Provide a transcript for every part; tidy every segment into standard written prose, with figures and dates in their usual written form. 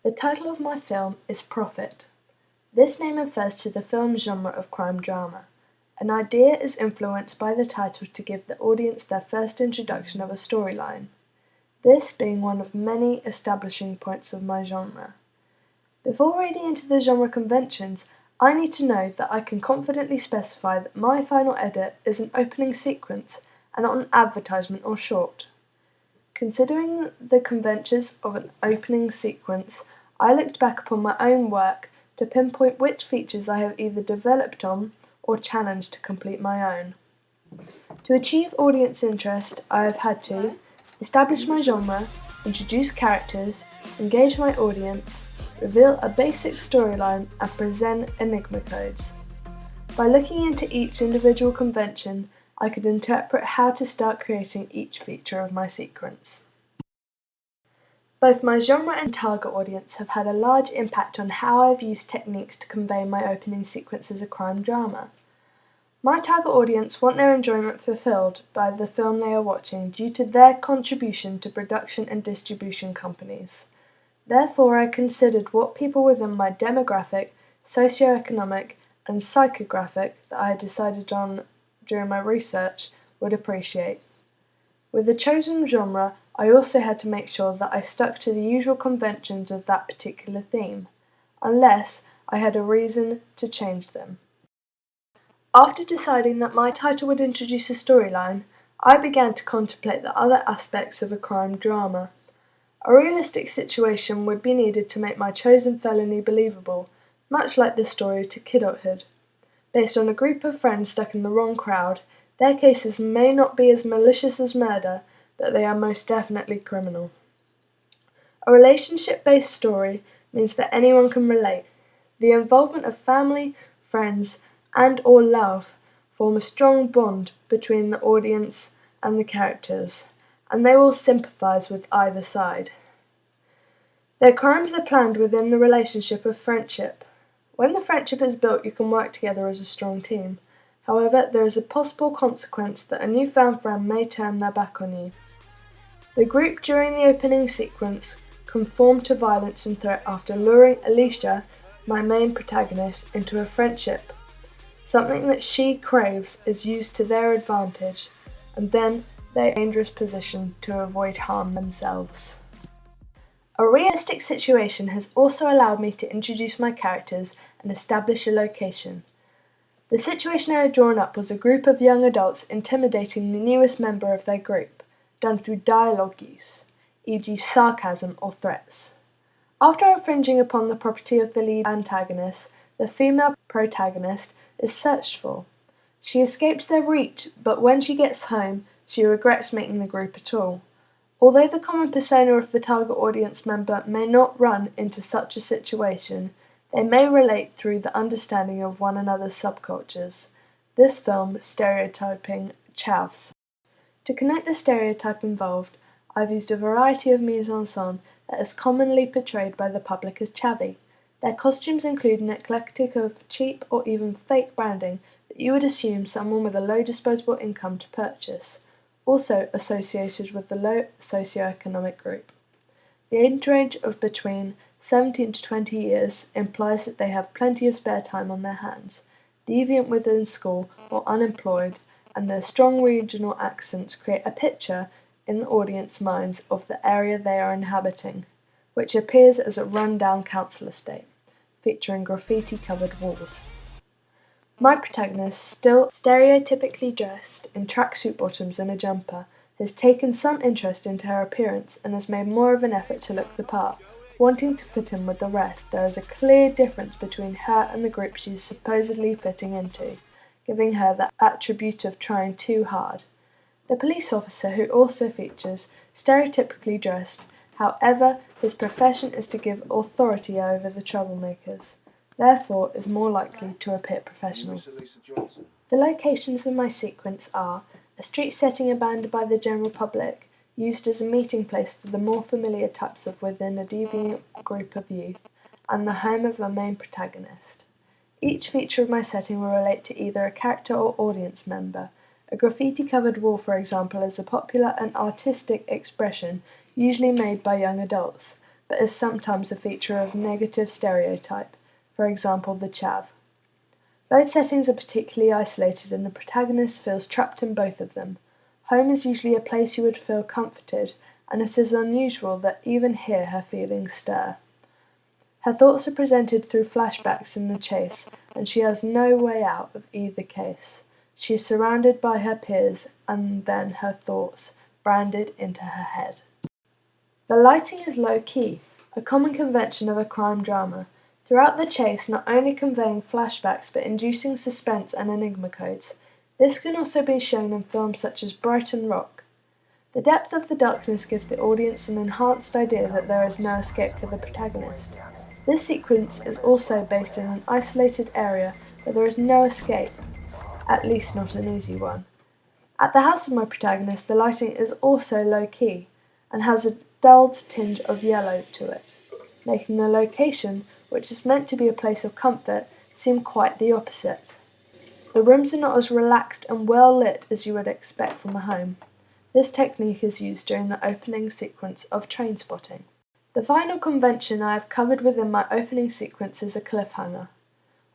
The title of my film is Prophet. This name refers to the film genre of crime drama. An idea is influenced by the title to give the audience their first introduction of a storyline, this being one of many establishing points of my genre. Before reading into the genre conventions, I need to know that I can confidently specify that my final edit is an opening sequence and not an advertisement or short. Considering the conventions of an opening sequence, I looked back upon my own work to pinpoint which features I have either developed on or challenged to complete my own. To achieve audience interest, I have had to establish my genre, introduce characters, engage my audience, reveal a basic storyline, and present enigma codes. By looking into each individual convention, I could interpret how to start creating each feature of my sequence. Both my genre and target audience have had a large impact on how I've used techniques to convey my opening sequence as a crime drama. My target audience want their enjoyment fulfilled by the film they are watching due to their contribution to production and distribution companies. Therefore, I considered what people within my demographic, socioeconomic, and psychographic that I had decided on during my research would appreciate. With the chosen genre, I also had to make sure that I stuck to the usual conventions of that particular theme, unless I had a reason to change them. After deciding that my title would introduce a storyline, I began to contemplate the other aspects of a crime drama. A realistic situation would be needed to make my chosen felony believable, much like the story to Kidulthood. Based on a group of friends stuck in the wrong crowd, their cases may not be as malicious as murder, but they are most definitely criminal. A relationship-based story means that anyone can relate. The involvement of family, friends, and/or love form a strong bond between the audience and the characters, and they will sympathize with either side. Their crimes are planned within the relationship of friendship. When the friendship is built, you can work together as a strong team. However, there is a possible consequence that a newfound friend may turn their back on you. The group during the opening sequence conformed to violence and threat after luring Alicia, my main protagonist, into a friendship. Something that she craves is used to their advantage, and then they are in a dangerous position to avoid harm themselves. A realistic situation has also allowed me to introduce my characters and establish a location. The situation I had drawn up was a group of young adults intimidating the newest member of their group, done through dialogue use, e.g. sarcasm or threats. After infringing upon the property of the lead antagonist, the female protagonist is searched for. She escapes their reach, but when she gets home, she regrets meeting the group at all. Although the common persona of the target audience member may not run into such a situation, they may relate through the understanding of one another's subcultures. This film, stereotyping chavs. To connect the stereotype involved, I've used a variety of mise-en-scène that is commonly portrayed by the public as chavvy. Their costumes include an eclectic of cheap or even fake branding that you would assume someone with a low disposable income to purchase, also associated with the low socioeconomic group. The age range of between 17 to 20 years implies that they have plenty of spare time on their hands, deviant within school or unemployed, and their strong regional accents create a picture in the audience minds of the area they are inhabiting, which appears as a run-down council estate, featuring graffiti-covered walls. My protagonist, still stereotypically dressed in tracksuit bottoms and a jumper, has taken some interest into her appearance and has made more of an effort to look the part. Wanting to fit in with the rest, there is a clear difference between her and the group she is supposedly fitting into, giving her the attribute of trying too hard. The police officer, who also features, stereotypically dressed, however, his profession is to give authority over the troublemakers, therefore is more likely to appear professional. The locations in my sequence are a street setting abandoned by the general public, used as a meeting place for the more familiar types of within a deviant group of youth, and the home of the main protagonist. Each feature of my setting will relate to either a character or audience member. A graffiti-covered wall, for example, is a popular and artistic expression usually made by young adults, but is sometimes a feature of negative stereotype, for example the chav. Both settings are particularly isolated and the protagonist feels trapped in both of them. Home is usually a place you would feel comforted, and it is unusual that even here her feelings stir. Her thoughts are presented through flashbacks in the chase, and she has no way out of either case. She is surrounded by her peers, and then her thoughts, branded into her head. The lighting is low-key, a common convention of a crime drama, throughout the chase not only conveying flashbacks but inducing suspense and enigma codes. This can also be shown in films such as Brighton Rock. The depth of the darkness gives the audience an enhanced idea that there is no escape for the protagonist. This sequence is also based in an isolated area where there is no escape, at least not an easy one. At the house of my protagonist, the lighting is also low-key and has a dulled tinge of yellow to it, making the location, which is meant to be a place of comfort, seem quite the opposite. The rooms are not as relaxed and well lit as you would expect from a home. This technique is used during the opening sequence of Trainspotting. The final convention I have covered within my opening sequence is a cliffhanger.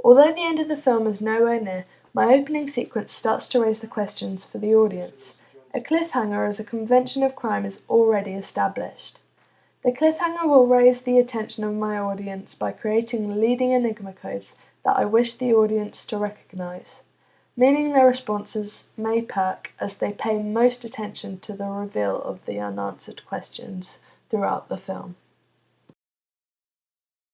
Although the end of the film is nowhere near, my opening sequence starts to raise the questions for the audience. A cliffhanger as a convention of crime is already established. The cliffhanger will raise the attention of my audience by creating leading enigma codes that I wish the audience to recognize, meaning their responses may perk as they pay most attention to the reveal of the unanswered questions throughout the film.